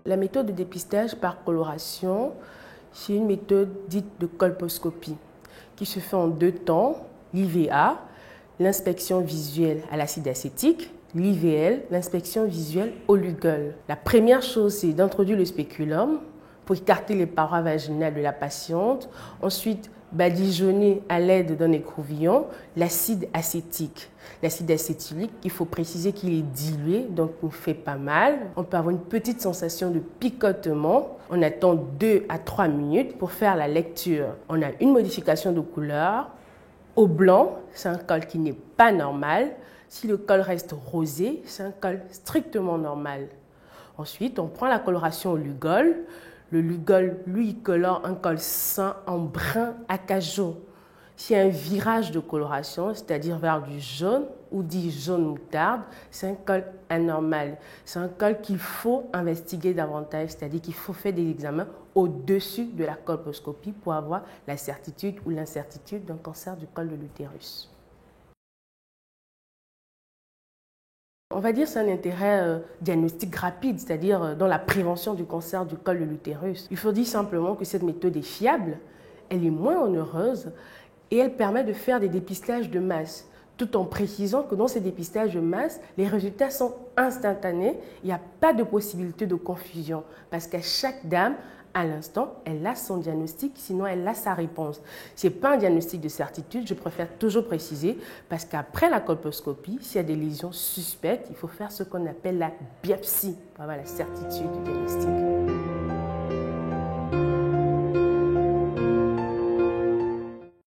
La méthode de dépistage par coloration, c'est une méthode dite de colposcopie qui se fait en 2 temps, l'IVA, l'inspection visuelle à l'acide acétique, l'IVL, l'inspection visuelle au Lugol. La première chose, c'est d'introduire le spéculum pour écarter les parois vaginales de la patiente. Ensuite, badigeonner à l'aide d'un écouvillon l'acide acétique. L'acide acétylique, il faut préciser qu'il est dilué, donc il ne fait pas mal. On peut avoir une petite sensation de picotement. On attend 2 à 3 minutes pour faire la lecture. On a une modification de couleur. Au blanc, c'est un col qui n'est pas normal. Si le col reste rosé, c'est un col strictement normal. Ensuite, on prend la coloration au Lugol. Le Lugol, lui, colore un col sain en brun acajou. S'il y a un virage de coloration, c'est-à-dire vers du jaune ou dit jaune moutarde, c'est un col anormal. C'est un col qu'il faut investiguer davantage, c'est-à-dire qu'il faut faire des examens au-dessus de la colposcopie pour avoir la certitude ou l'incertitude d'un cancer du col de l'utérus. On va dire que c'est un intérêt diagnostic rapide, c'est-à-dire dans la prévention du cancer du col de l'utérus. Il faut dire simplement que cette méthode est fiable, elle est moins onéreuse et elle permet de faire des dépistages de masse, tout en précisant que dans ces dépistages de masse, les résultats sont instantanés, il n'y a pas de possibilité de confusion parce qu'à chaque dame, à l'instant, elle a son diagnostic, sinon elle a sa réponse. Ce n'est pas un diagnostic de certitude, je préfère toujours préciser, parce qu'après la colposcopie, s'il y a des lésions suspectes, il faut faire ce qu'on appelle la biopsie pour avoir la certitude du diagnostic.